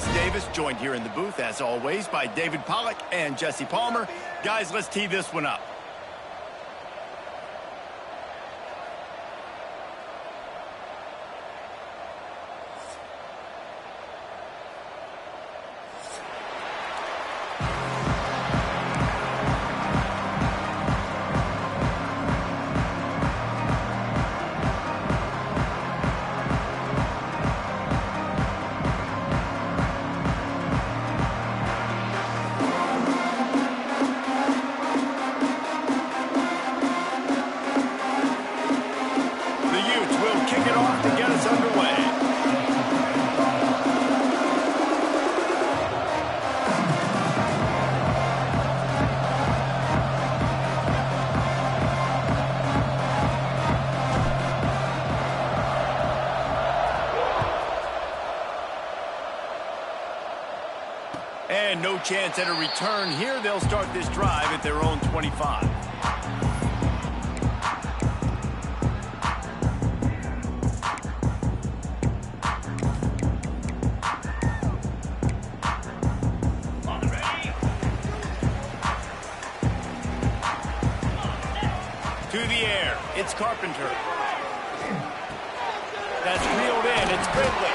Davis, joined here in the booth, as always, by David Pollack and Jesse Palmer. Guys, let's tee this one up. And no chance at a return here. They'll start this drive at their own 25. To the air. It's Carpenter. That's reeled in. It's Gridley.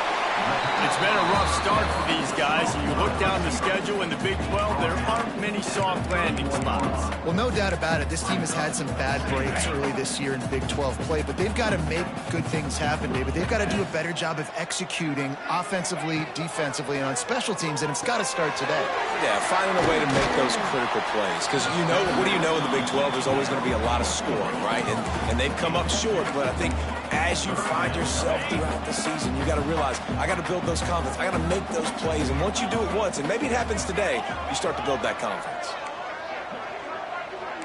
It's been a rough start for these guys, and you look down the schedule in the Big 12, there aren't many soft landing spots. Well, no doubt about it. This team has had some bad breaks early this year in Big 12 play, but they've got to make good things happen, David. They've got to do a better job of executing offensively, defensively, and on special teams, and it's got to start today. Yeah, finding a way to make those critical plays. Because, you know, what do you know in the Big 12? There's always going to be a lot of scoring, right? And they've come up short, but I think as you find yourself throughout the season, you got to realize, I got to build those confidence. I got to make those plays. And once you do it once, and maybe it happens today, you start to build that confidence.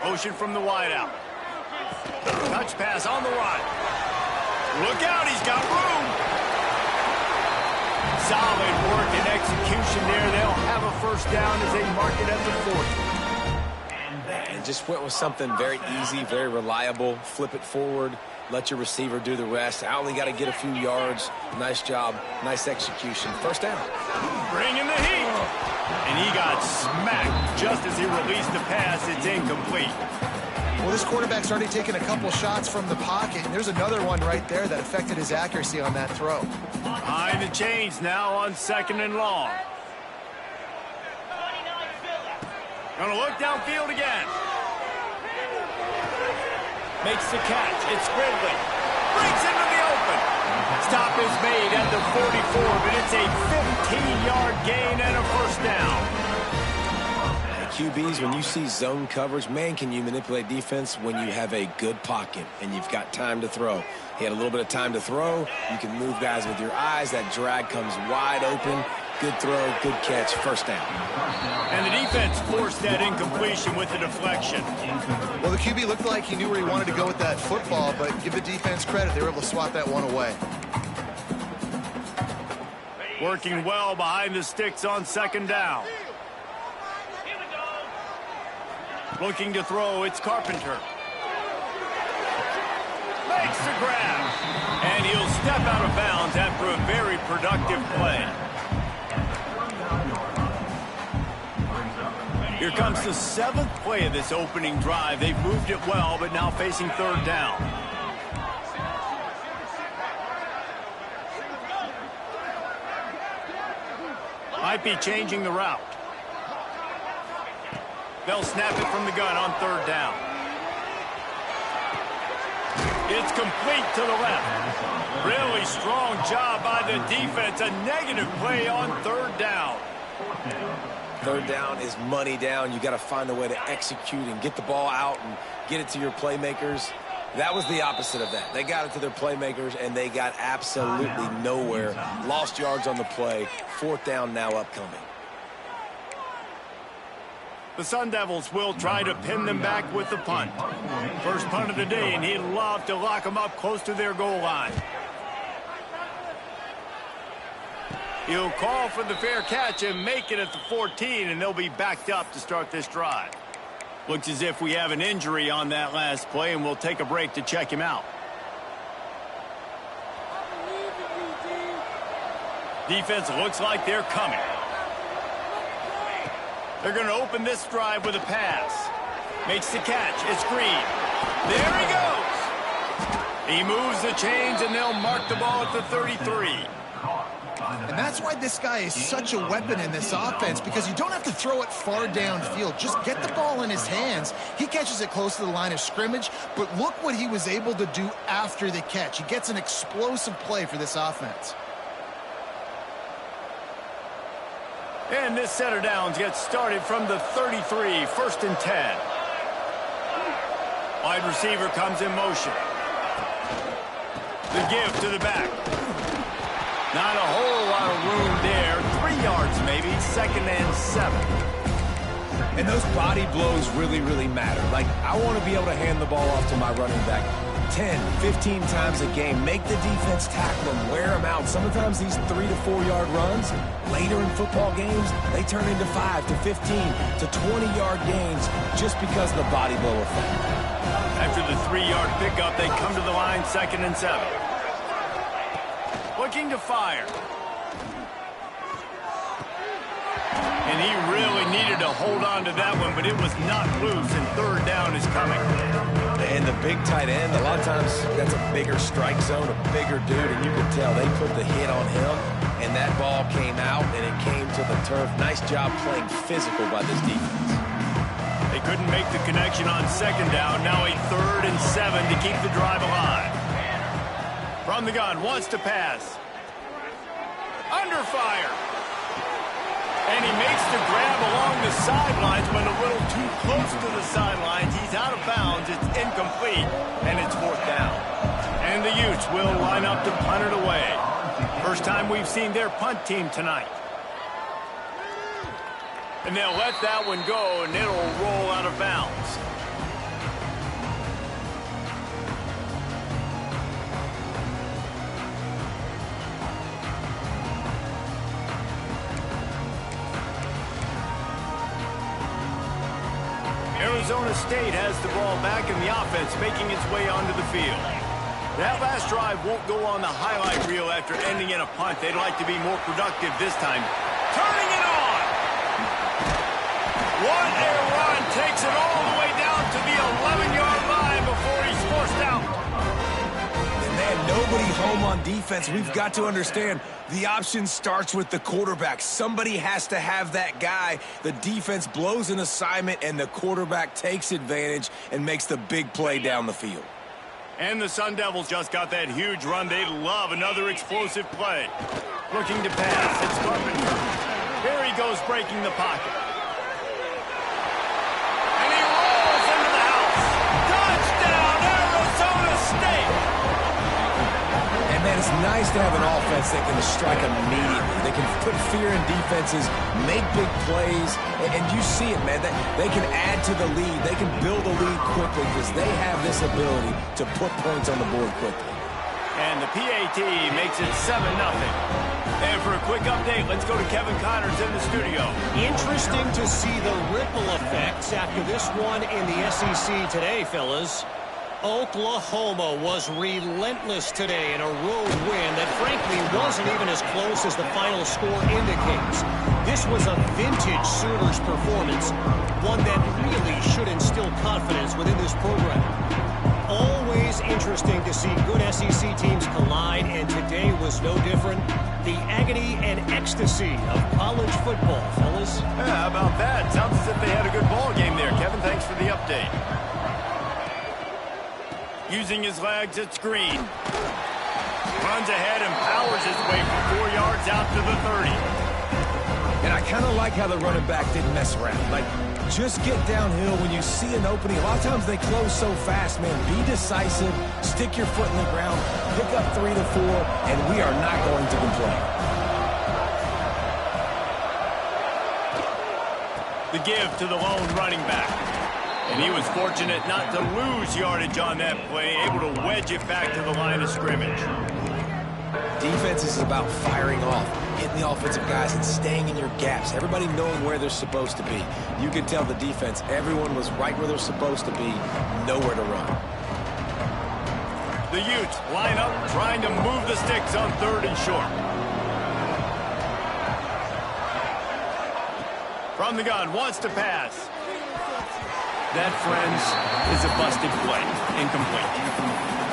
Motion from the wideout. Touch pass on the right. Look out, he's got room. Solid work and execution there. They'll have a first down as they mark it at the 40. And just went with something very easy, very reliable. Flip it forward. Let your receiver do the rest. I only got to get a few yards. Nice job. Nice execution. First down. Bringing the heat. And he got smacked just as he released the pass. It's incomplete. Well, this quarterback's already taken a couple shots from the pocket, and there's another one right there that affected his accuracy on that throw. Behind the chains now on 2nd and long. Gonna look downfield again. Makes the catch. It's Gridley. Breaks into the open. Stop is made at the 44, but it's a 15-yard gain and a first down. QBs, when you see zone coverage, man, can you manipulate defense when you have a good pocket and you've got time to throw. He had a little bit of time to throw. You can move guys with your eyes. That drag comes wide open. Good throw, good catch, first down. And the defense forced that incompletion with the deflection. Well, the QB looked like he knew where he wanted to go with that football, but give the defense credit. They were able to swat that one away. Working well behind the sticks on 2nd down. Looking to throw, it's Carpenter. Makes the grab. And he'll step out of bounds after a very productive play. Here comes the 7th play of this opening drive. They've moved it well, but now facing 3rd down. Might be changing the route. They'll snap it from the gun on 3rd down. It's complete to the left. Really strong job by the defense. A negative play on 3rd down. 3rd down is money down. You got to find a way to execute and get the ball out and get it to your playmakers. That was the opposite of that. They got it to their playmakers, and they got absolutely nowhere. Lost yards on the play. 4th down now upcoming. The Sundevils will try to pin them back with the punt. First punt of the day, and he'd love to lock them up close to their goal line. He'll call for the fair catch and make it at the 14, and they'll be backed up to start this drive. Looks as if we have an injury on that last play, and we'll take a break to check him out. Defense looks like they're coming. They're going to open this drive with a pass. Makes the catch. It's Green. There he goes. He moves the chains, and they'll mark the ball at the 33. And that's why this guy is such a weapon in this offense, because you don't have to throw it far downfield. Just get the ball in his hands. He catches it close to the line of scrimmage, but look what he was able to do after the catch. He gets an explosive play for this offense. And this set of downs gets started from the 33, 1st and 10. Wide receiver comes in motion. The give to the back. Not a whole lot of room there. 3 yards maybe, 2nd and 7. And those body blows really, really matter. Like, I want to be able to hand the ball off to my running back 10, 15 times a game. Make the defense tackle them, wear them out. Sometimes these 3 to 4 yard runs, later in football games, they turn into 5 to 15 to 20 yard gains just because of the body blow effect. After the 3 yard pickup, they come to the line 2nd and 7. Looking to fire. And he really needed to hold on to that one, but it was not loose, and 3rd down is coming. And the big tight end, a lot of times that's a bigger strike zone, a bigger dude, and you can tell they put the hit on him, and that ball came out, and it came to the turf. Nice job playing physical by this defense. They couldn't make the connection on 2nd down. Now a 3rd and 7 to keep the drive alive. From the gun, wants to pass. Under fire. And he makes the grab along the sidelines, but a little too close to the sidelines. He's out of bounds. It's incomplete, and it's 4th down. And the Utes will line up to punt it away. First time we've seen their punt team tonight. And they'll let that one go, and it'll roll out of bounds. Arizona State has the ball back, and the offense making its way onto the field. That last drive won't go on the highlight reel after ending in a punt. They'd like to be more productive this time. Turning it on! What a run! Takes it all the way down to the 11-yard line before he's forced out. And man, nobody home on defense. We've got to understand the option starts with the quarterback. Somebody has to have that guy. The defense blows an assignment, and the quarterback takes advantage and makes the big play down the field. And the Sundevils just got that huge run. They love another explosive play. Looking to pass. It's Carpenter. Here he goes, breaking the pocket. And he rolls into the house. Touchdown, Arizona State! And man, it's nice to have an offense that can strike immediately. They can put fear in defenses, make big plays, and you see it, man. They can add to the lead. They can build a lead quickly because they have this ability to put points on the board quickly. And the PAT makes it 7-0. And for a quick update, let's go to Kevin Connors in the studio. Interesting to see the ripple effects after this one in the SEC today, fellas. Oklahoma was relentless today in a road win that frankly wasn't even as close as the final score indicates. This was a vintage Sooners performance, one that really should instill confidence within this program. Always interesting to see good SEC teams collide, and today was no different. The agony and ecstasy of college football, fellas. Yeah, how about that? Sounds as if they had a good ball game there. Kevin, thanks for the update. Using his legs, it's Green. Runs ahead and powers his way for 4 yards out to the 30. And I kind of like how the running back didn't mess around. Like, just get downhill when you see an opening. A lot of times they close so fast, man. Be decisive, stick your foot in the ground, pick up 3 to 4, and we are not going to complain. The give to the lone running back. And he was fortunate not to lose yardage on that play, able to wedge it back to the line of scrimmage. Defense is about firing off, hitting the offensive guys, and staying in your gaps. Everybody knowing where they're supposed to be. You can tell the defense, everyone was right where they're supposed to be, nowhere to run. The Utes line up, trying to move the sticks on 3rd and short. From the gun, wants to pass. That, friends, is a busted play. Incomplete.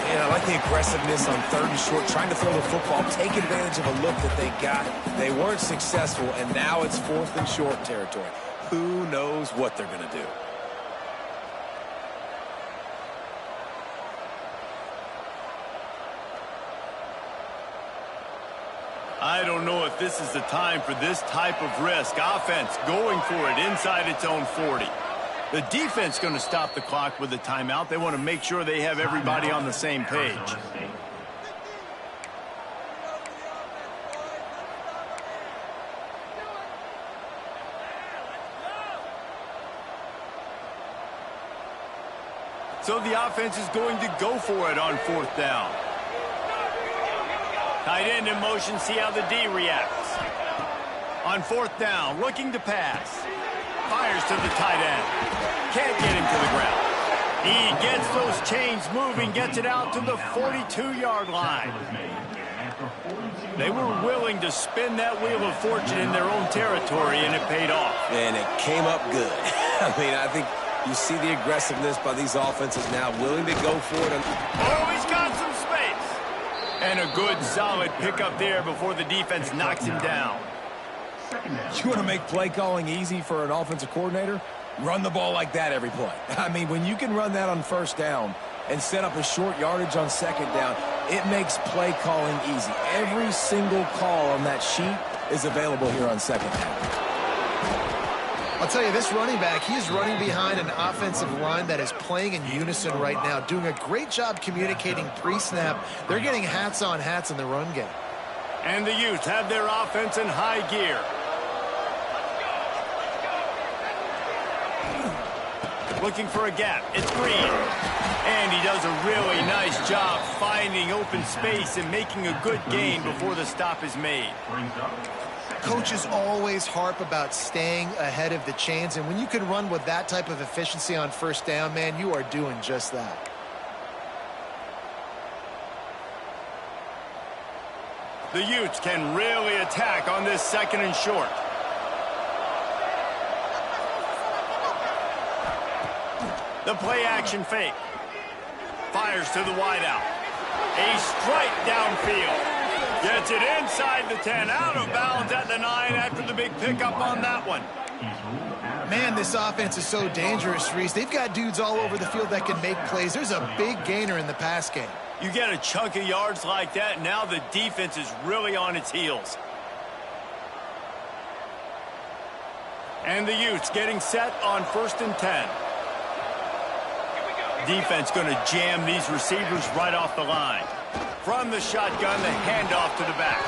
And I like the aggressiveness on 3rd and short, trying to throw the football, take advantage of a look that they got. They weren't successful, and now it's 4th and short territory. Who knows what they're going to do? I don't know if this is the time for this type of risk. Offense going for it inside its own 40. The defense going to stop the clock with a timeout. They want to make sure they have everybody on the same page. So the offense is going to go for it on 4th down. Tight end in motion, see how the D reacts. On 4th down, looking to pass. Fires to the tight end. Can't get him to the ground. He gets those chains moving, gets it out to the 42-yard line. They were willing to spin that wheel of fortune in their own territory, and it paid off. And it came up good. I mean, I think you see the aggressiveness by these offenses now, willing to go for it. Oh, he's got some space. And a good, solid pickup there before the defense knocks him down. You want to make play calling easy for an offensive coordinator? Run the ball like that every play. I mean, when you can run that on 1st down and set up a short yardage on 2nd down, it makes play calling easy. Every single call on that sheet is available here on 2nd down. I'll tell you, this running back, he's running behind an offensive line that is playing in unison right now, doing a great job communicating pre-snap. They're getting hats on hats in the run game. And the Utes have their offense in high gear. Looking for a gap. It's Green. And he does a really nice job finding open space and making a good gain before the stop is made. Coaches always harp about staying ahead of the chains, and when you can run with that type of efficiency on 1st down, man, you are doing just that. The Utes can really attack on this 2nd and short. The play action fake. Fires to the wideout. A strike downfield. Gets it inside the 10. Out of bounds at the 9 after the big pickup on that one. Man, this offense is so dangerous, Reese. They've got dudes all over the field that can make plays. There's a big gainer in the pass game. You get a chunk of yards like that, now the defense is really on its heels. And the Utes getting set on 1st and 10. Defense going to jam these receivers right off the line. From the shotgun, the handoff to the back.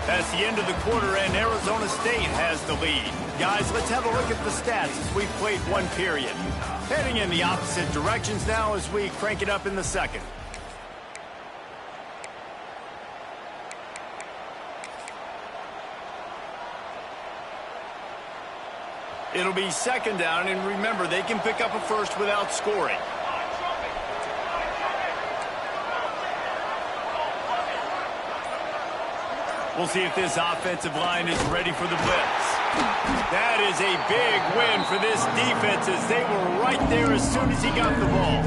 That's the end of the quarter, and Arizona State has the lead. Guys, let's have a look at the stats as we've played one period. Heading in the opposite directions now as we crank it up in the 2nd. It'll be 2nd down, and remember, they can pick up a first without scoring. We'll see if this offensive line is ready for the blitz. That is a big win for this defense as they were right there as soon as he got the ball.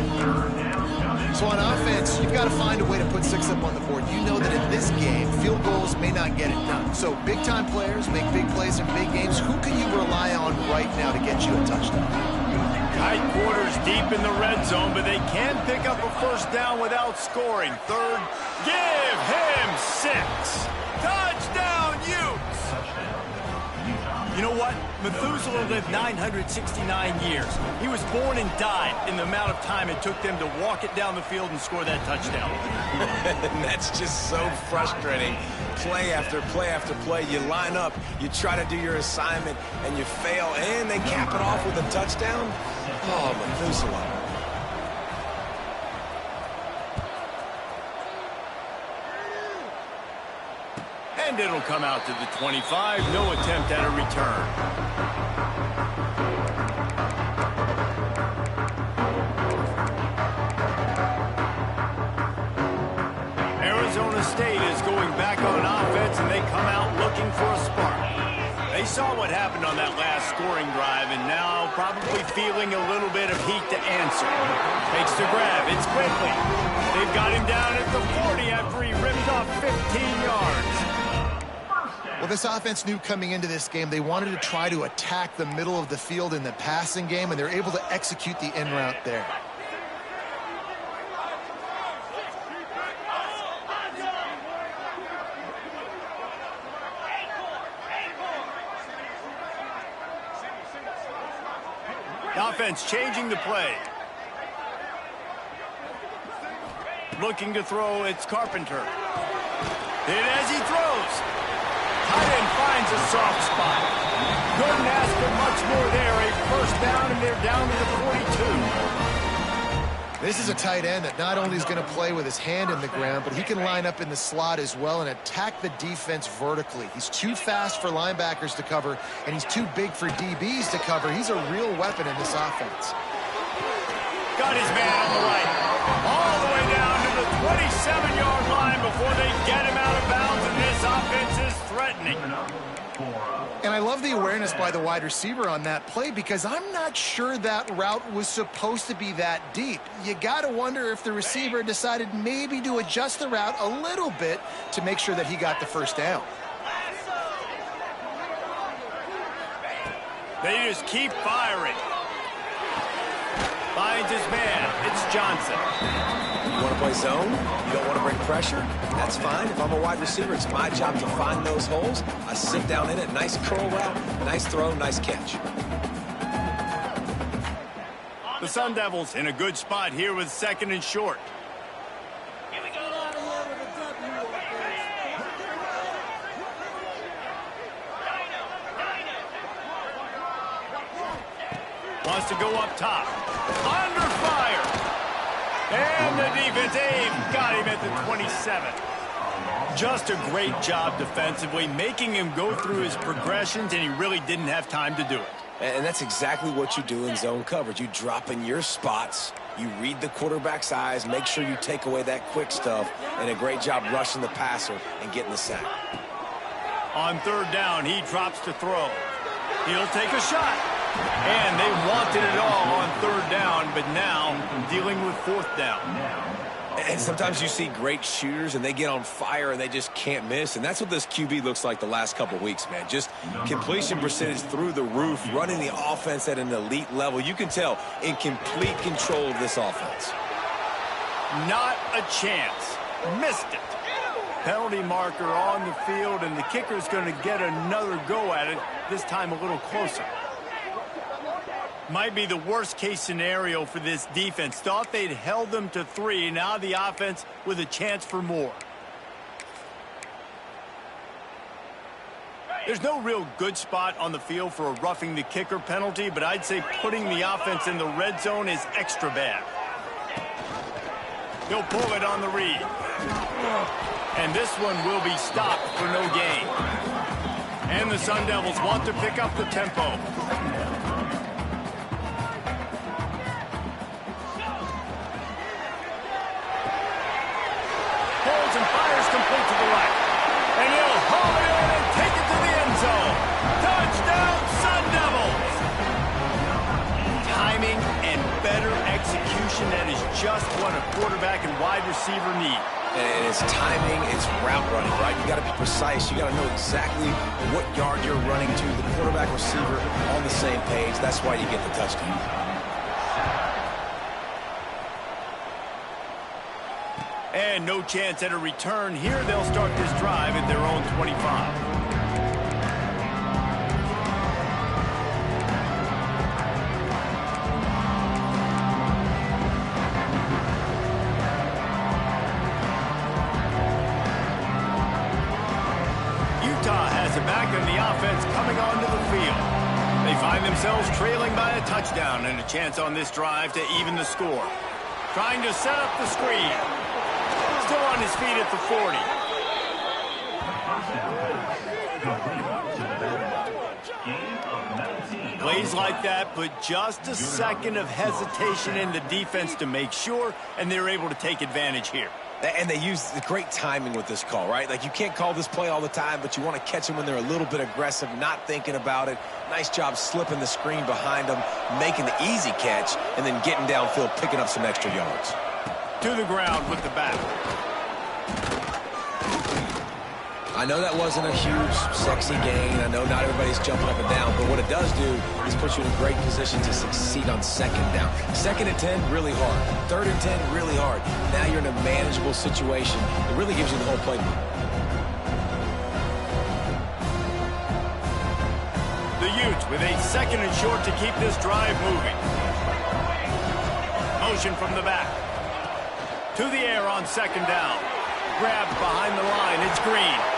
So on offense, you've got to find a way to put 6 up on the board. You know that in this game, field goals may not get it done. So big-time players make big plays in big games. Who can you rely on right now to get you a touchdown? Tight quarters deep in the red zone, but they can pick up a first down without scoring. 3rd, give him 6. Touchdown, Utes! You know what? Methuselah lived 969 years. He was born and died in the amount of time it took them to walk it down the field and score that touchdown. That's just so frustrating. Play after play after play. You line up, you try to do your assignment, and you fail, and they cap it off with a touchdown? Oh, Methuselah. And it'll come out to the 25. No attempt at a return. State is going back on offense, and they come out looking for a spark. They saw what happened on that last scoring drive, and now probably feeling a little bit of heat to answer. Takes the grab. It's quickly. They've got him down at the 40 after he ripped off 15 yards. Well, this offense knew coming into this game they wanted to try to attack the middle of the field in the passing game, and they're able to execute the in route there. Offense changing the play. Looking to throw, it's Carpenter. Hit as he throws. Tight end finds a soft spot. Couldn't ask for much more there. A first down, and they're down to the 42. This is a tight end that not only is going to play with his hand in the ground, but he can line up in the slot as well and attack the defense vertically. He's too fast for linebackers to cover, and he's too big for DBs to cover. He's a real weapon in this offense. Got his man on the right. All the way down to the 27-yard line before they get him out of bounds, and this offense is threatening. And I love the awareness by the wide receiver on that play because I'm not sure that route was supposed to be that deep. You got to wonder if the receiver decided maybe to adjust the route a little bit to make sure that he got the first down. They just keep firing. Finds his man. It's Johnson. You want to play zone? You don't want to bring pressure? That's fine. If I'm a wide receiver, it's my job to find those holes. I sit down in it. Nice curl route, nice throw, nice catch. The Sundevils in a good spot here with second and short. Wants to go up top. Under fire. And the defense got him at the 27. Just a great job defensively, making him go through his progressions, and he really didn't have time to do it. And that's exactly what you do in zone coverage. You drop in your spots, you read the quarterback's eyes, make sure you take away that quick stuff, and a great job rushing the passer and getting the sack. On third down, he drops to throw. He'll take a shot. And they wanted it all on third down, but now dealing with fourth down. And sometimes you see great shooters, and they get on fire, and they just can't miss. And that's what this QB looks like the last couple weeks, man. Just completion percentage through the roof, running the offense at an elite level. You can tell in complete control of this offense. Not a chance. Missed it. Penalty marker on the field, and the kicker's going to get another go at it, this time a little closer. Might be the worst-case scenario for this defense. Thought they'd held them to 3. Now the offense with a chance for more. There's no real good spot on the field for a roughing the kicker penalty, but I'd say putting the offense in the red zone is extra bad. He'll pull it on the read. And this one will be stopped for no gain. And the Sundevils want to pick up the tempo. And fires complete to the right. And he'll haul it in and take it to the end zone. Touchdown, Sun Devils! Timing and better execution, that is just what a quarterback and wide receiver need. And it's timing, it's route running, right? You got to be precise. You got to know exactly what yard you're running to. The quarterback receiver on the same page. That's why you get the touchdown. And no chance at a return here. They'll start this drive at their own 25. Utah has it back in the offense coming onto the field. They find themselves trailing by a touchdown and a chance on this drive to even the score. Trying to set up the screen. Still on his feet at the 40. Plays like that, but just a second of hesitation in the defense to make sure, and they're able to take advantage here. And they use the great timing with this call, right? Like, you can't call this play all the time, but you want to catch them when they're a little bit aggressive, not thinking about it. Nice job slipping the screen behind them, making the easy catch, and then getting downfield, picking up some extra yards. To the ground with the back. I know that wasn't a huge, sexy gain. I know not everybody's jumping up and down, but what it does do is put you in a great position to succeed on second down. 2nd and 10, really hard. 3rd and 10, really hard. Now you're in a manageable situation. It really gives you the whole playbook. The Utes with a 2nd and short to keep this drive moving. Motion from the back. To the air on 2nd down. Grabbed behind the line. It's Green.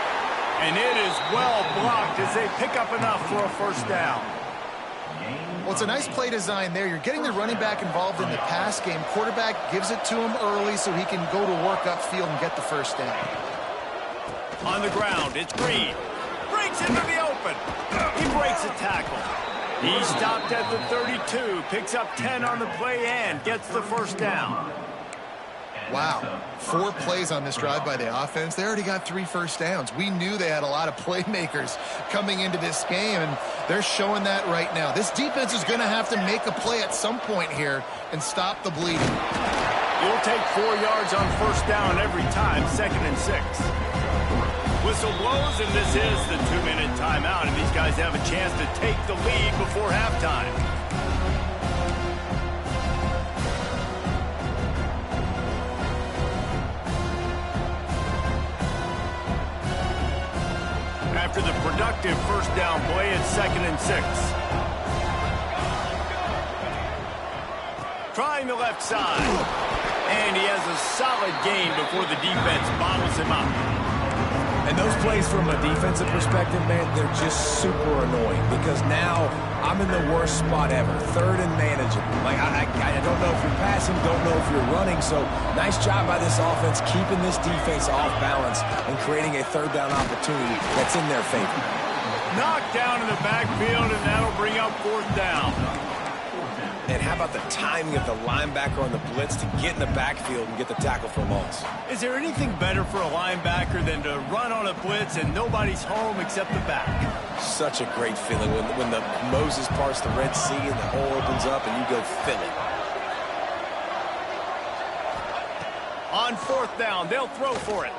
And it is well blocked as they pick up enough for a 1st down. Well, it's a nice play design there. You're getting the running back involved in the pass game. Quarterback gives it to him early so he can go to work upfield and get the 1st down. On the ground, it's Green. Breaks into the open. He breaks a tackle. He stopped at the 32, picks up 10 on the play and gets the 1st down. Wow, 4 plays on this drive by the offense. They already got 3 1st downs. We knew they had a lot of playmakers coming into this game, and they're showing that right now. This defense is going to have to make a play at some point here and stop the bleeding. You'll take 4 yards on 1st down every time, 2nd and 6. Whistle blows, and this is the 2-minute timeout, and these guys have a chance to take the lead before halftime. After the productive 1st down play, it's 2nd and 6. Trying the left side. And he has a solid gain before the defense bottles him up. And those plays from a defensive perspective, man, they're just super annoying because now I'm in the worst spot ever. 3rd and manageable. Like, I don't know if you're passing, don't know if you're running. So nice job by this offense keeping this defense off balance and creating a 3rd down opportunity that's in their favor. Knocked down in the backfield, and that'll bring up 4th down. And how about the timing of the linebacker on the blitz to get in the backfield and get the tackle for loss? Is there anything better for a linebacker than to run on a blitz and nobody's home except the back? Such a great feeling when the Moses parts the Red Sea and the hole opens up and you go fill it. On 4th down, they'll throw for it.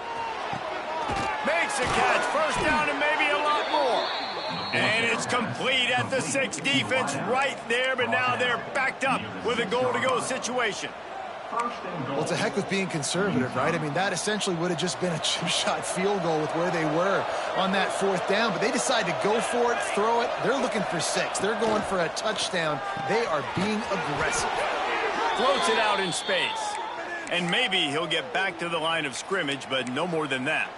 Makes a catch, 1st down and maybe a lot more. And it's complete at the 6. Defense right there, but now they're backed up with a goal-to-go situation. Well, it's a heck with being conservative, right? I mean, that essentially would have just been a chip shot field goal with where they were on that 4th down, but they decide to go for it, throw it. They're looking for 6. They're going for a touchdown. They are being aggressive. Floats it out in space. And maybe he'll get back to the line of scrimmage, but no more than that.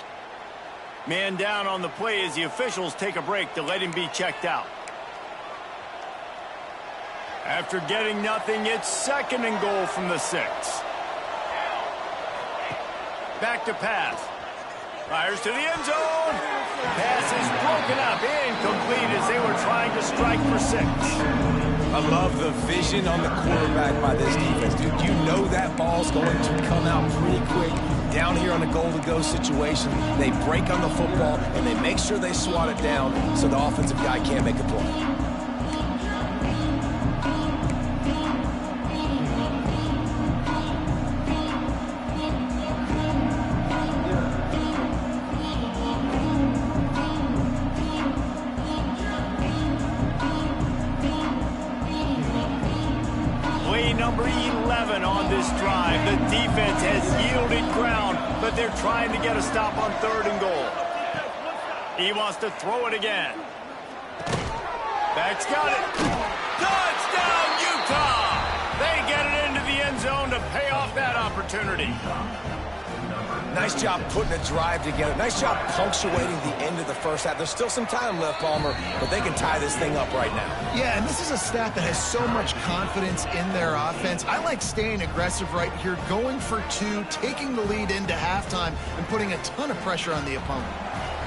Man down on the play as the officials take a break to let him be checked out. After getting nothing, it's 2nd and goal from the 6. Back to pass. Fires to the end zone. Pass is broken up. Incomplete as they were trying to strike for 6. I love the vision on the quarterback by this defense, dude. You know that ball's going to come out pretty quick. Down here on a goal-to-go situation, they break on the football, and they make sure they swat it down so the offensive guy can't make a play. Number 11 on this drive. The defense has yielded ground, but they're trying to get a stop on 3rd and goal. He wants to throw it again. Back's got it. Touchdown, Utah! They get it into the end zone to pay off that opportunity. Nice job putting a drive together. Nice job punctuating the end of the 1st half. There's still some time left, Palmer, but they can tie this thing up right now. Yeah, and this is a staff that has so much confidence in their offense. I like staying aggressive right here, going for 2, taking the lead into halftime, and putting a ton of pressure on the opponent.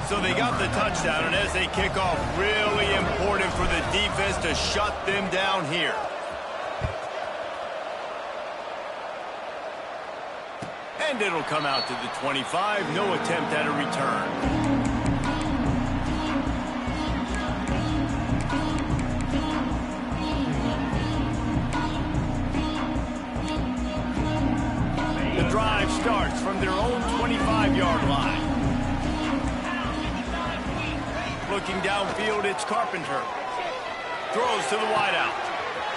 So they got the touchdown, and as they kick off, really important for the defense to shut them down here. And it'll come out to the 25. No attempt at a return. The drive starts from their own 25-yard line. Looking downfield, it's Carpenter. Throws to the wideout.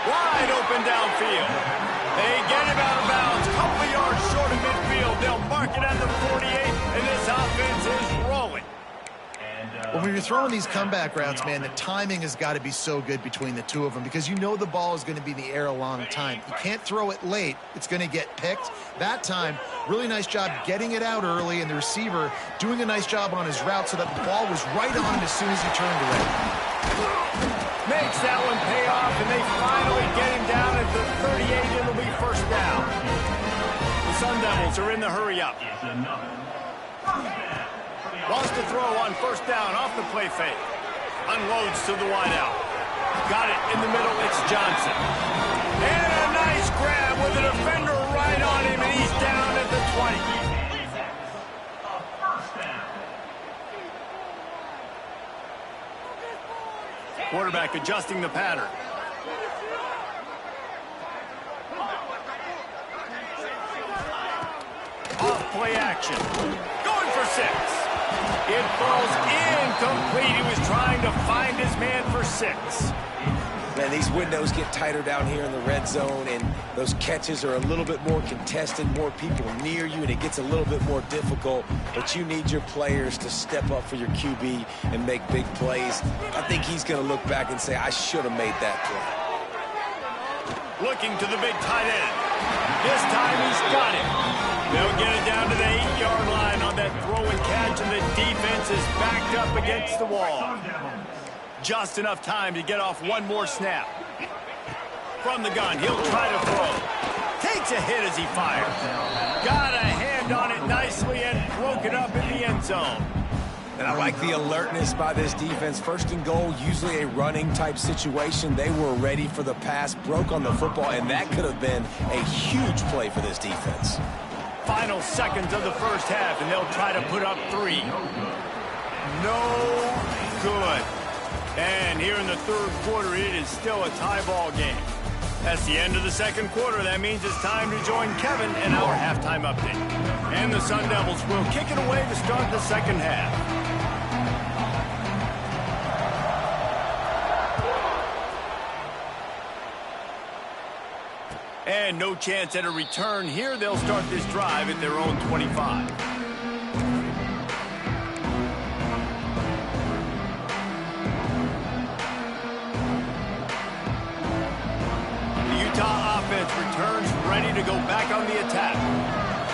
Wide open downfield. They get him out of bounds. Couple of yards short of midfield. They'll mark it at the 48, and this offense is rolling. When you're throwing these comeback routes, man, the timing has got to be so good between the two of them because you know the ball is going to be in the air a long time. You can't throw it late. It's going to get picked. That time, really nice job getting it out early, and the receiver doing a nice job on his route so that the ball was right on him as soon as he turned away. Makes that one pay off, and they finally get him down at the 38. It'll be first down. The Sundevils are in the hurry-up. Wants to throw on first down off the play fake. Unloads to the wideout. Got it in the middle. It's Johnson. And a nice grab with a defender right on him, and he's down at the 20. Quarterback adjusting the pattern. Off play action. Going for 6. It falls incomplete. He was trying to find his man for 6. Man, these windows get tighter down here in the red zone, and those catches are a little bit more contested, more people near you, and it gets a little bit more difficult. But you need your players to step up for your QB and make big plays. I think he's going to look back and say, I should have made that play. Looking to the big tight end. This time he's got it. They'll get it down to the 8-yard line on that throw and catch, and the defense is backed up against the wall. Just enough time to get off one more snap. From the gun, he'll try to throw. Takes a hit as he fires. Got a hand on it nicely and broke it up in the end zone. And I like the alertness by this defense. First and goal, usually a running type situation. They were ready for the pass, broke on the football, and that could have been a huge play for this defense. Final seconds of the first half, and they'll try to put up 3. No good. And here in the third quarter, it is still a tie ball game. That's the end of the second quarter. That means it's time to join Kevin in our halftime update. And the Sundevils will kick it away to start the second half. And no chance at a return here. They'll start this drive at their own 25. The Utah offense returns ready to go back on the attack.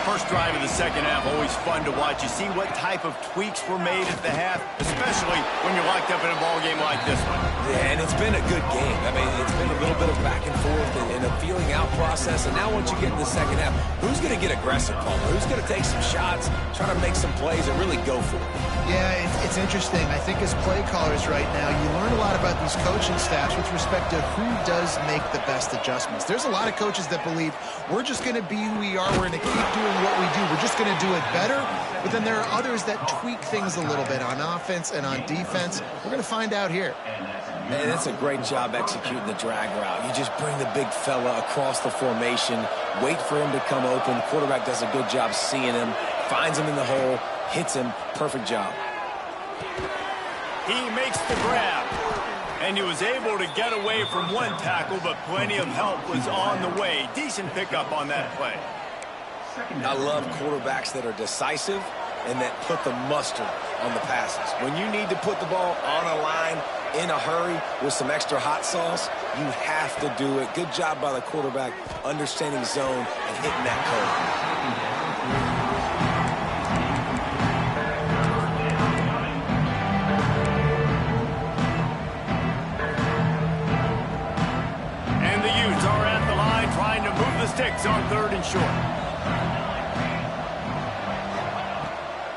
First drive of the second half, always fun to watch. You see what type of tweaks were made at the half, especially when you're locked up in a ball game like this one. Yeah, and it's been a good game. I mean, it's been a little bit of back and forth and a feeling out process. And now once you get in the second half, who's going to get aggressive, Paul? Who's going to take some shots, try to make some plays, and really go for it? Yeah, it's interesting. I think as play callers right now, you learn a lot about these coaching staffs with respect to who does make the best adjustments. There's a lot of coaches that believe we're just going to be who we are. We're going to keep doing what we do. We're just going to do it better. But then there are others that tweak things a little bit on offense and on defense. We're going to find out here. Man, that's a great job executing the drag route. You just bring the big fella across the formation, wait for him to come open. The quarterback does a good job seeing him, finds him in the hole, hits him. Perfect job. He makes the grab. And he was able to get away from one tackle, but plenty of help was on the way. Decent pickup on that play. I love quarterbacks that are decisive and that put the mustard on the passes. When you need to put the ball on a line in a hurry with some extra hot sauce, you have to do it. Good job by the quarterback understanding zone and hitting that code. And the Utes are at the line trying to move the sticks on 3rd and short.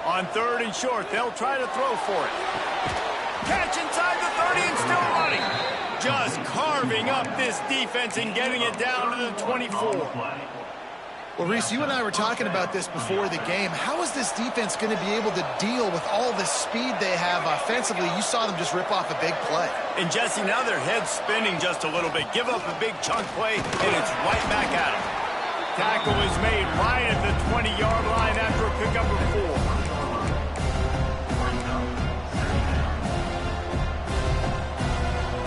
On 3rd and short, they'll try to throw for it. Catch inside the 30 and still running. Just carving up this defense and getting it down to the 24. Well, Reese, you and I were talking about this before the game. How is this defense going to be able to deal with all the speed they have offensively? You saw them just rip off a big play. And, Jesse, now their head's spinning just a little bit. Give up a big chunk play, and it's right back at them. Tackle is made right at the 20-yard line after a pickup of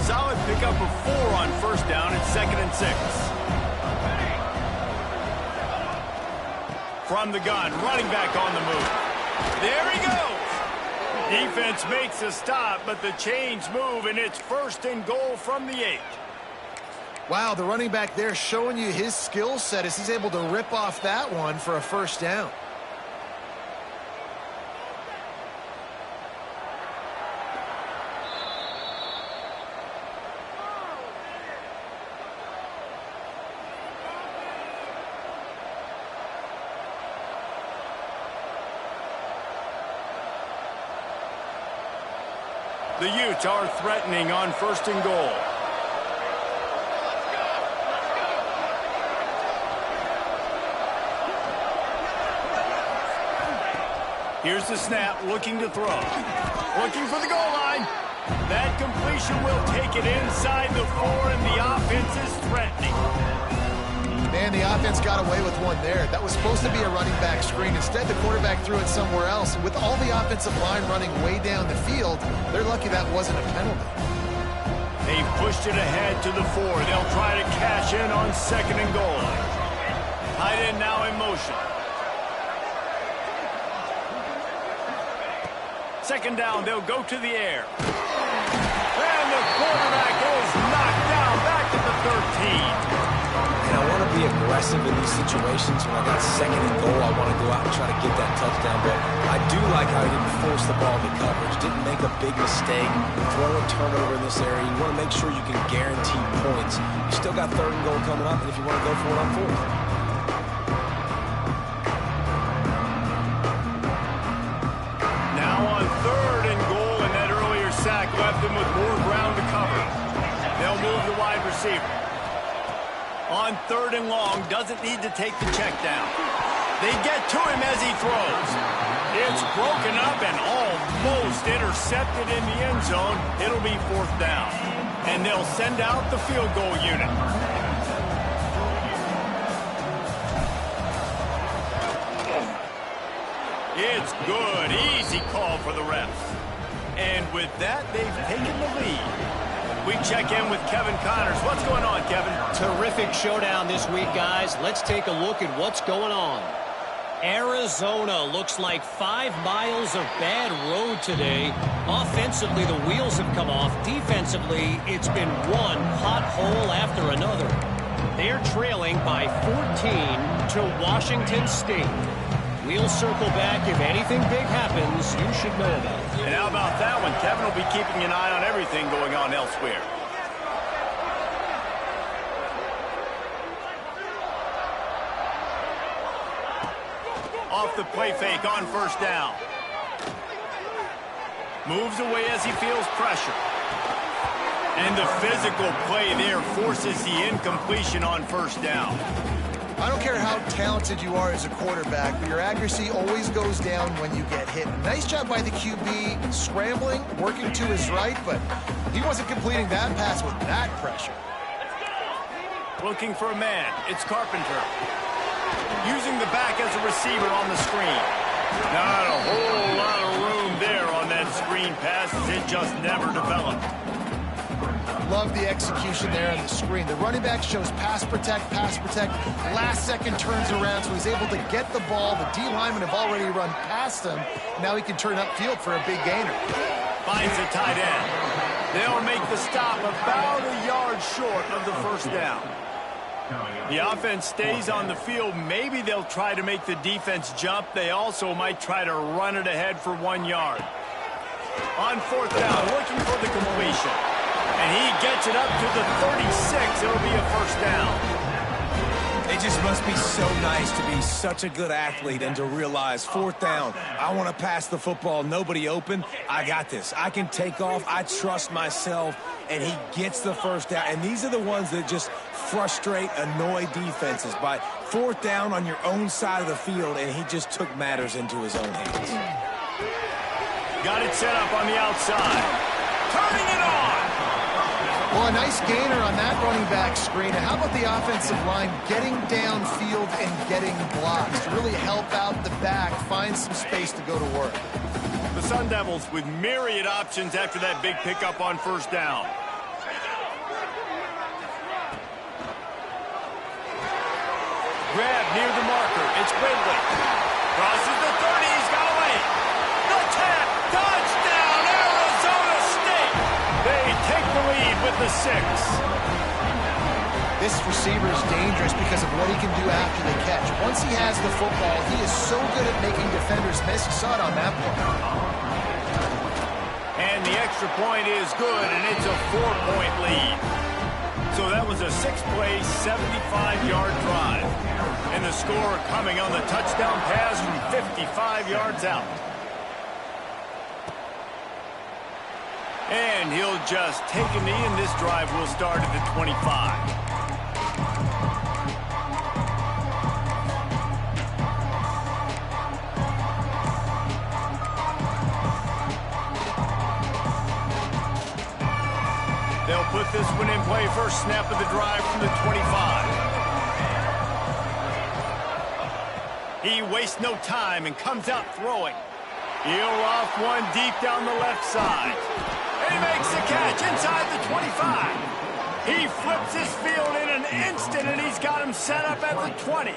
4. Solid pickup of 4 on first down at 2nd and 6. From the gun, running back on the move. There he goes. Defense makes a stop, but the chains move, and it's 1st and goal from the 8. Wow, the running back there showing you his skill set as he's able to rip off that one for a first down. The Utes are threatening on 1st and goal. Here's the snap, looking to throw. Looking for the goal line. That completion will take it inside the 4, and the offense is threatening. Man, the offense got away with one there. That was supposed to be a running back screen. Instead, the quarterback threw it somewhere else. And with all the offensive line running way down the field, they're lucky that wasn't a penalty. They pushed it ahead to the 4. They'll try to cash in on 2nd and goal. Tight end now in motion. 2nd down, they'll go to the air. And the quarterback is knocked down back to the 13. And I want to be aggressive in these situations. When I got 2nd and goal, I want to go out and try to get that touchdown. But I do like how he didn't force the ball to coverage, didn't make a big mistake, throw a turnover in this area. You want to make sure you can guarantee points. You still got 3rd and goal coming up, and if you want to go for it on 4th. Now on 3rd and goal, and that earlier sack left them with more ground to cover. They'll move the wide receiver. On 3rd and long, doesn't need to take the check down. They get to him as he throws. It's broken up and almost intercepted in the end zone. It'll be 4th down. And they'll send out the field goal unit. It's good. Easy call for the refs. And with that, they've taken the lead. We check in with Kevin Connors. What's going on, Kevin? Terrific showdown this week, guys. Let's take a look at what's going on. Arizona looks like 5 miles of bad road today. Offensively, the wheels have come off. Defensively, it's been one hot hole after another. They're trailing by 14 to Washington State. We'll circle back. If anything big happens, you should know about it. And how about that one? Kevin will be keeping an eye on everything going on elsewhere. Off the play fake on 1st down. Moves away as he feels pressure. And the physical play there forces the incompletion on 1st down. I don't care how talented you are as a quarterback, but your accuracy always goes down when you get hit. Nice job by the QB scrambling, working to his right, but he wasn't completing that pass with that pressure. Looking for a man. It's Carpenter. Using the back as a receiver on the screen. Not a whole lot of room there on that screen pass as it just never developed. Love the execution there on the screen. The running back shows pass protect, last second turns around, so he's able to get the ball. The D linemen have already run past him. Now he can turn upfield for a big gainer. Finds a tight end. They'll make the stop about a yard short of the 1st down. The offense stays on the field. Maybe they'll try to make the defense jump. They also might try to run it ahead for 1 yard. On 4th down, looking for the completion. And he gets it up to the 36. It'll be a 1st down. It just must be so nice to be such a good athlete and to realize 4th down. I want to pass the football. Nobody open. I got this. I can take off. I trust myself. And he gets the 1st down. And these are the ones that just frustrate, annoy defenses by fourth down on your own side of the field, and he just took matters into his own hands. Got it set up on the outside. Turning it on. Well, a nice gainer on that running back screen. And how about the offensive line getting downfield and getting blocks to really help out the back, find some space to go to work. The Sundevils with myriad options after that big pickup on first down. Grab near the marker. It's Ridley. Crosses the 30. He's got away. The tap. Touchdown, Arizona State. They take the lead with the 6. This receiver is dangerous because of what he can do after the catch. Once he has the football, he is so good at making defenders miss. You saw it on that play. And the extra point is good, and it's a 4-point lead. So that was a 6-play, 75-yard drive. And the score coming on the touchdown pass from 55 yards out. And he'll just take a knee, and this drive will start at the 25. They'll put this one in play. First snap of the drive from the 25. He wastes no time and comes out throwing. He'll off one deep down the left side. And he makes the catch inside the 25. He flips his field in an instant, and he's got him set up at the 20.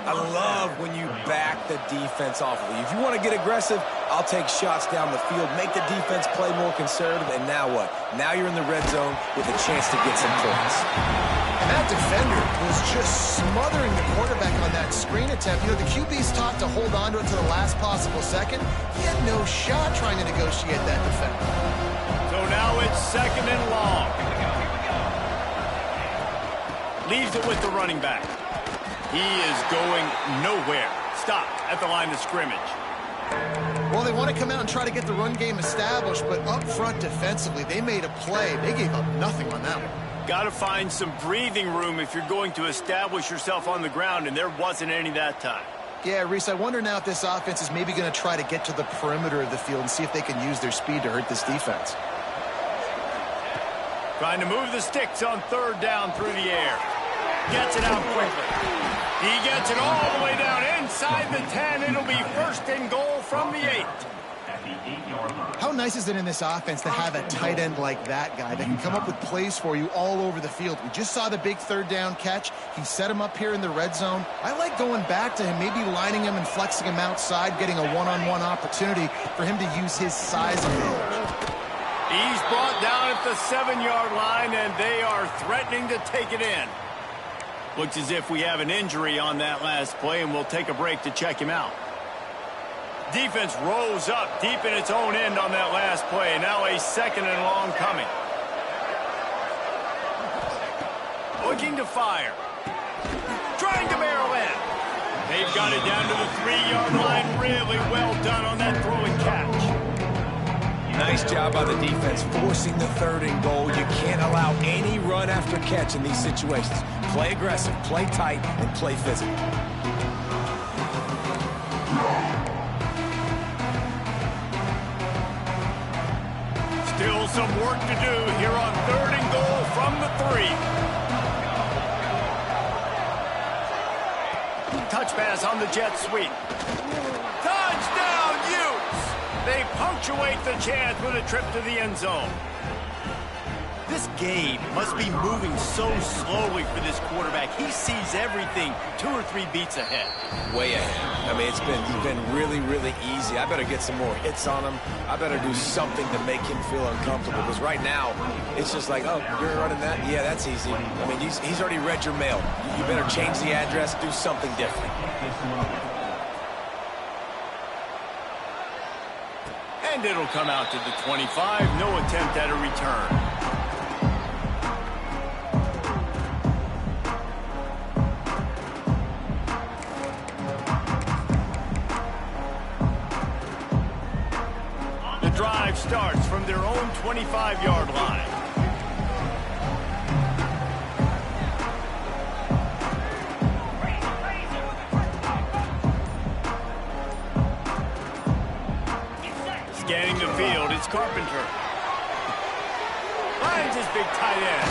I love when you back the defense off of you. If you want to get aggressive, I'll take shots down the field, make the defense play more conservative, and now what? Now you're in the red zone with a chance to get some points. And that defender was just smothering the quarterback on that screen attempt. You know, the QB's taught to hold on to it to the last possible second. He had no shot trying to negotiate that defender. So now it's second and long. Leaves it with the running back. He is going nowhere. Stopped at the line of scrimmage. Well, they want to come out and try to get the run game established, but up front defensively, they made a play. They gave up nothing on that one. Got to find some breathing room if you're going to establish yourself on the ground, and there wasn't any that time. Yeah, Reese, I wonder now if this offense is maybe going to try to get to the perimeter of the field and see if they can use their speed to hurt this defense. Trying to move the sticks on third down through the air. Gets it out quickly. He gets it all the way down inside the 10. It'll be first and goal from the 8. How nice is it in this offense to have a tight end like that guy that can come up with plays for you all over the field? We just saw the big third down catch. He set him up here in the red zone. I like going back to him, maybe lining him and flexing him outside, getting a one-on-one opportunity for him to use his size advantage. He's brought down at the 7-yard line, and they are threatening to take it in. Looks as if we have an injury on that last play, and we'll take a break to check him out. Defense rose up deep in its own end on that last play. Now a second and long coming. Looking to fire. Trying to barrel in. They've got it down to the 3-yard line. Really well done on that throw and catch. Nice job by the defense forcing the third and goal. You can't allow any run after catch in these situations. Play aggressive, play tight, and play physical. Still some work to do here on third and goal from the 3. Touch pass on the jet sweep. Touchdown, Utes! They punctuate the chance with a trip to the end zone. This game must be moving so slowly for this quarterback. He sees everything 2 or 3 beats ahead. Way ahead. I mean, it's been really, really easy. I better get some more hits on him. I better do something to make him feel uncomfortable. Because right now, it's just like, oh, you're running that? Yeah, that's easy. I mean, he's already read your mail. You better change the address, do something different. And it'll come out to the 25. No attempt at a return. The drive starts from their own 25-yard line. it's Carpenter. Finds his big tight end.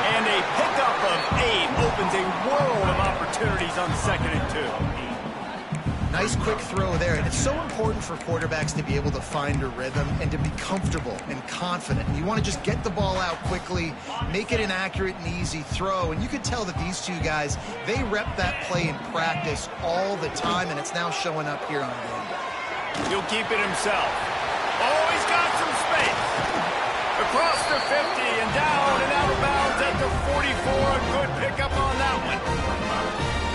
And a pickup of 8 opens a world of opportunities on 2nd and 2. Nice quick throw there, and it's so important for quarterbacks to be able to find a rhythm and to be comfortable and confident. And you want to just get the ball out quickly, make it an accurate and easy throw. And you can tell that these two guys, they rep that play in practice all the time, and it's now showing up here on game day. He'll keep it himself. Oh, he's got some space. Across the 50 and down and out of bounds at the 44. A good pickup on that one.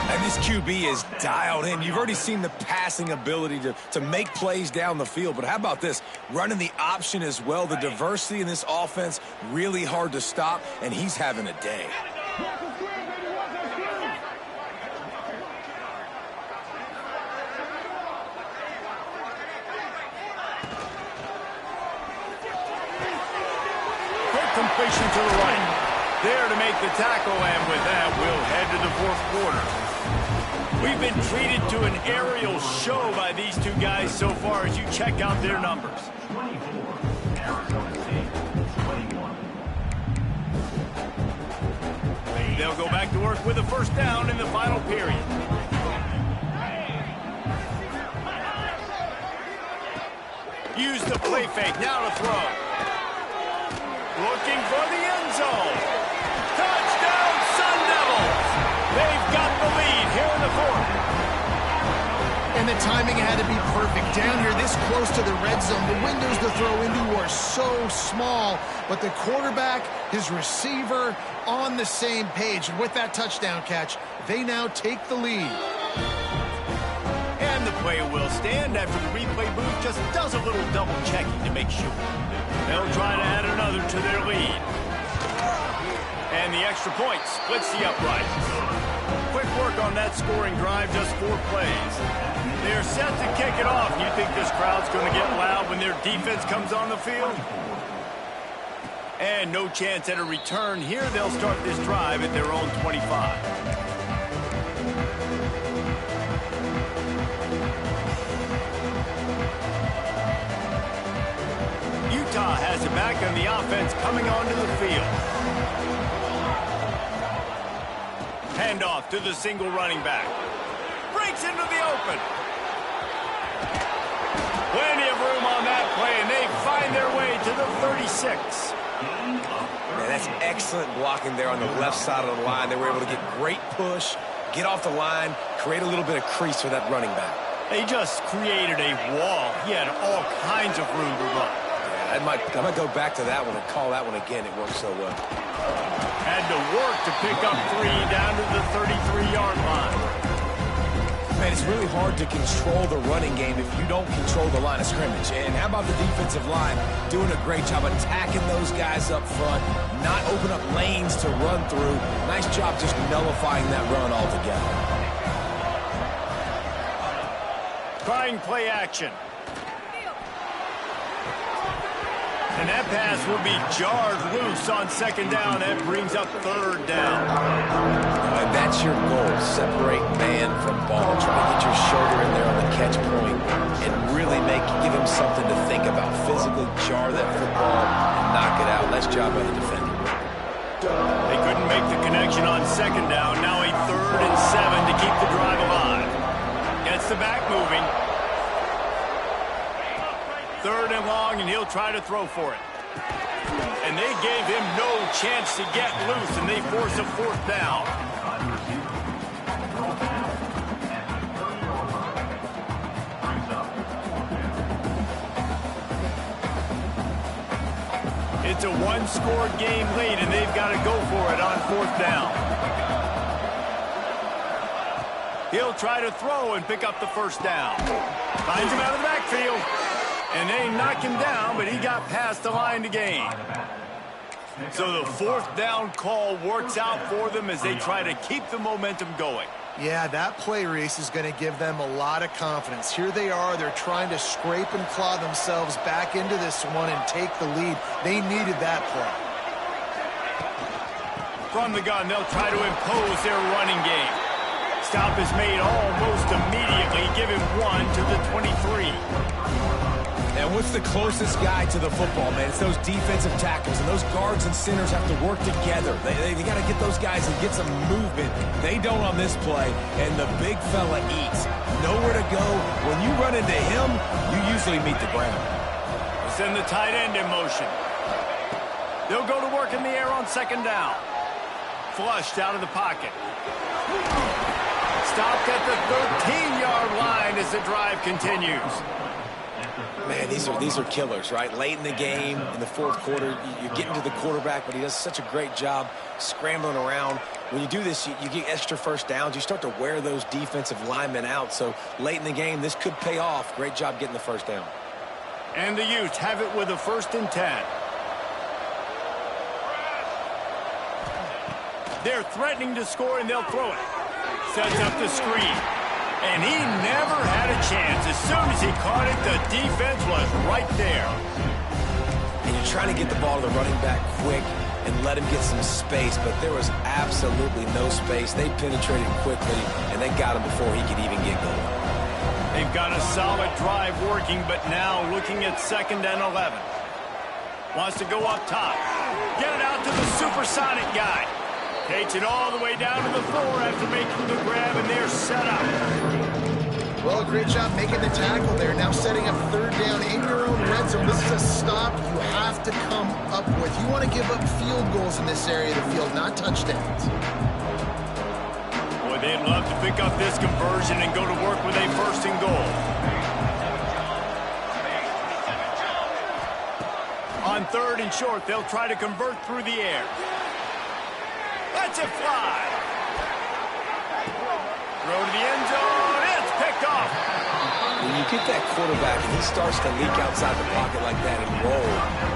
And this QB is dialed in. You've already seen the passing ability to make plays down the field. But how about this? Running the option as well. The diversity in this offense, really hard to stop, and he's having a day. Quick completion to the right. There to make the tackle, and with that, we'll head to the 4th quarter. We've been treated to an aerial show by these two guys so far as you check out their numbers. They'll go back to work with a 1st down in the final period. Use the play fake, now to throw. Looking for the end zone. Touchdown, Sundevils! They've got the lead here in the 4th. And the timing had to be perfect. Down here this close to the red zone, the windows to throw into are so small, but the quarterback, his receiver, on the same page. And with that touchdown catch, they now take the lead. And the play will stand after the replay booth just does a little double checking to make sure. They'll try to add another to their lead. And the extra point splits the uprights. Quick work on that scoring drive, just 4 plays. They're set to kick it off. You think this crowd's going to get loud when their defense comes on the field? And no chance at a return here. They'll start this drive at their own 25. Utah has it back on the offense coming onto the field. Handoff to the single running back. Breaks into the open. Plenty of room on that play, and they find their way to the 36. Man, that's excellent blocking there on the left side of the line. They were able to get great push, get off the line, create a little bit of crease for that running back. They just created a wall. He had all kinds of room to run. Yeah, I might go back to that one and call that one again. It worked so well. Had to work to pick up 3 down to the 33-yard line. Man, it's really hard to control the running game if you don't control the line of scrimmage. And how about the defensive line doing a great job attacking those guys up front, not open up lanes to run through. Nice job just nullifying that run altogether. Trying play action. And that pass will be jarred loose on 2nd down. That brings up 3rd down. And that's your goal. Separate man from ball. Try to get your shoulder in there on the catch point and really give him something to think about. Physically jar that football and knock it out. Nice job by the defender. They couldn't make the connection on 2nd down. Now a 3rd and 7 to keep the drive alive. Gets the back moving. 3rd and long, and he'll try to throw for it. And they gave him no chance to get loose, and they force a 4th down. It's a 1-score game late, and they've got to go for it on 4th down. He'll try to throw and pick up the 1st down. Finds him out of the backfield. And they knock him down, but he got past the line to gain. So the 4th down call works out for them as they try to keep the momentum going. Yeah, that play, Reese, is going to give them a lot of confidence. Here they are. They're trying to scrape and claw themselves back into this one and take the lead. They needed that play. From the gun, they'll try to impose their running game. Stop is made almost immediately. Give him 1 to the 23. And what's the closest guy to the football, man? It's those defensive tackles, and those guards and centers have to work together. They got to get those guys and get some movement. They don't on this play, and the big fella eats. Nowhere to go. When you run into him, you usually meet the ground. Send the tight end in motion. They'll go to work in the air on second down. Flushed out of the pocket. Stopped at the 13-yard line as the drive continues. Man, these are killers, right? Late in the game, in the fourth quarter, you're getting to the quarterback, but he does such a great job scrambling around. When you do this, you get extra first downs. You start to wear those defensive linemen out. So late in the game, this could pay off. Great job getting the first down. And the Utes have it with a 1st and 10. They're threatening to score, and they'll throw it. Sets up the screen. And he never had a chance. As soon as he caught it, the defense was right there. And you're trying to get the ball to the running back quick and let him get some space, but there was absolutely no space. They penetrated quickly, and they got him before he could even get going. They've got a solid drive working, but now looking at 2nd and 11. Wants to go up top. Get it out to the supersonic guy. Takes it all the way down to the floor after making the grab, and they're set up. Well, a great job making the tackle there. Now setting up 3rd down in your own red zone. This is a stop you have to come up with. You want to give up field goals in this area of the field, not touchdowns. Boy, they'd love to pick up this conversion and go to work with a 1st and goal. On 3rd and short, they'll try to convert through the air. Let's it fly. Throw to the end zone. It's picked off. When you get that quarterback and he starts to leak outside the pocket like that and roll,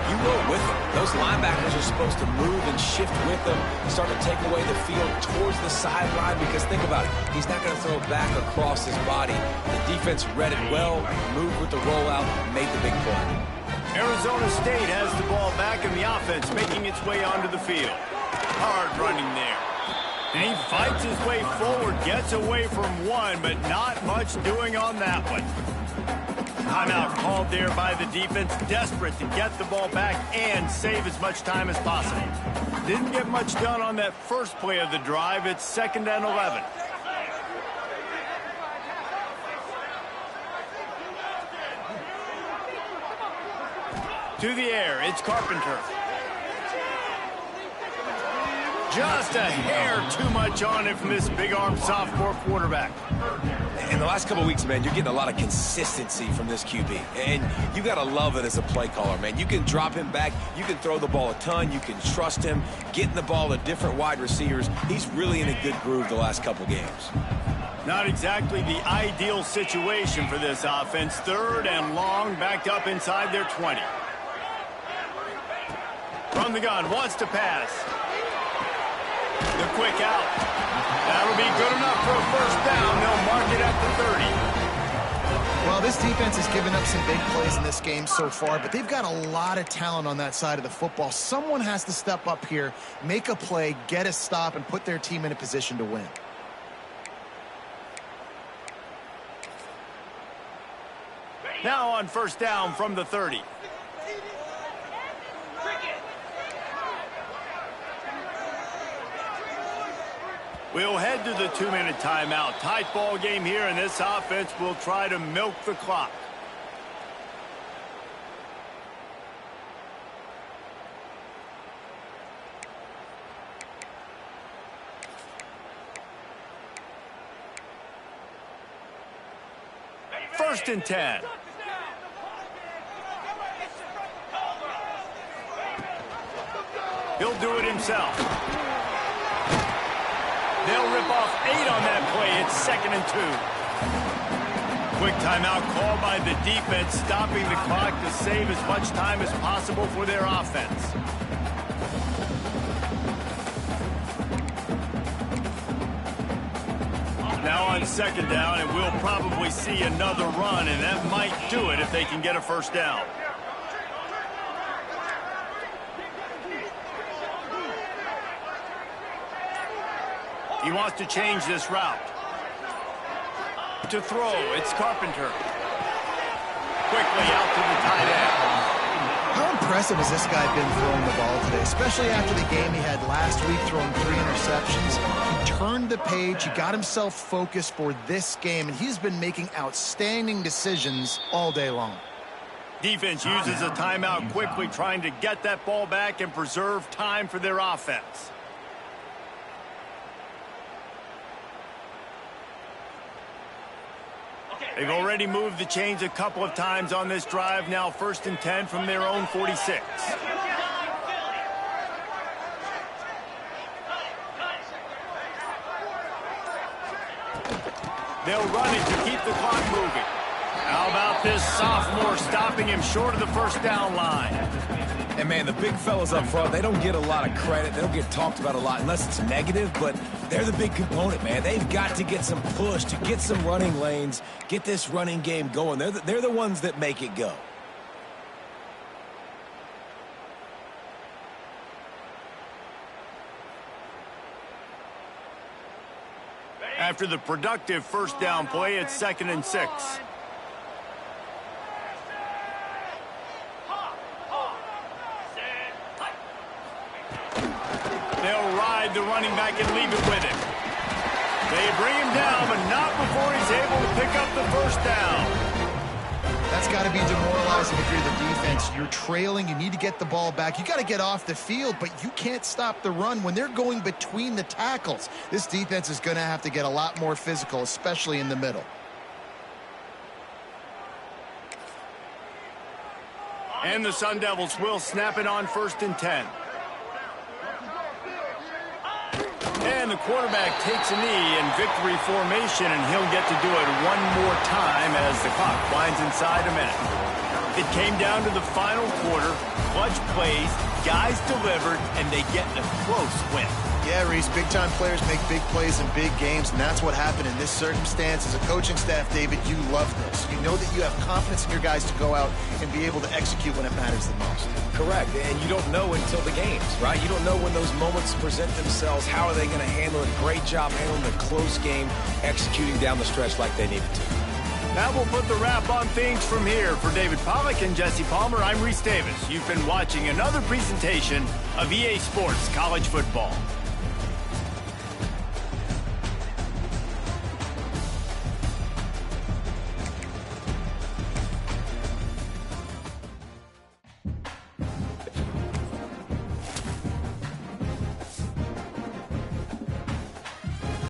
you roll with him. Those linebackers are supposed to move and shift with him, start to take away the field towards the sideline, because think about it, he's not going to throw it back across his body. The defense read it well, moved with the rollout, made the big play. Arizona State has the ball back, and the offense making its way onto the field. Hard running there. And he fights his way forward, gets away from one, but not much doing on that one. Timeout called there by the defense, desperate to get the ball back and save as much time as possible. Didn't get much done on that first play of the drive. It's 2nd and 11. To the air, it's Carpenter. Just a hair too much on it from this big-armed sophomore quarterback. In the last couple of weeks, man, you're getting a lot of consistency from this QB. And you got to love it as a play caller, man. You can drop him back. You can throw the ball a ton. You can trust him, getting the ball to different wide receivers. He's really in a good groove the last couple games. Not exactly the ideal situation for this offense. 3rd and long, backed up inside their 20. From the gun, wants to pass. The quick out. That'll be good enough for a 1st down. They'll mark it at the 30. Well, this defense has given up some big plays in this game so far, but they've got a lot of talent on that side of the football. Someone has to step up here, make a play, get a stop, and put their team in a position to win. Now on 1st down from the 30. We'll head to the 2-minute timeout. Tight ball game here, and this offense will try to milk the clock. First and 10. He'll do it himself. They'll rip off 8 on that play. It's 2nd and 2. Quick timeout called by the defense, stopping the clock to save as much time as possible for their offense. Now on 2nd down, and we'll probably see another run, and that might do it if they can get a 1st down. He wants to change this route. To throw, it's Carpenter. quickly out to the tight end. How impressive has this guy been throwing the ball today, especially after the game he had last week throwing 3 interceptions. He turned the page, he got himself focused for this game, and he's been making outstanding decisions all day long. Defense uses a timeout quickly, trying to get that ball back and preserve time for their offense. They've already moved the chains a couple of times on this drive. Now 1st and 10 from their own 46. They'll run it to keep the clock moving. How about this sophomore stopping him short of the first down line? And, man, the big fellas up front, they don't get a lot of credit. They don't get talked about a lot unless it's negative, but they're the big component, man. They've got to get some push, to get some running lanes, get this running game going. They're the ones that make it go. After the productive first down play, it's 2nd and 6. They'll ride the running back and leave it with him. They bring him down, but not before he's able to pick up the first down. That's got to be demoralizing if you're the defense. You're trailing, you need to get the ball back. You got to get off the field, but you can't stop the run when they're going between the tackles. This defense is going to have to get a lot more physical, especially in the middle. And the Sundevils will snap it on 1st and 10. And the quarterback takes a knee in victory formation, and he'll get to do it one more time as the clock winds inside a minute. It came down to the final quarter. Clutch plays, guys delivered, and they get a close win. Yeah, Reese, big-time players make big plays in big games, and that's what happened in this circumstance. As a coaching staff, David, you love this. You know that you have confidence in your guys to go out and be able to execute when it matters the most. Correct, and you don't know until the games, right? You don't know when those moments present themselves. How are they going to handle it? Great job handling the close game, executing down the stretch like they needed to. That will put the wrap on things from here. For David Pollack and Jesse Palmer, I'm Reese Davis. You've been watching another presentation of EA Sports College Football.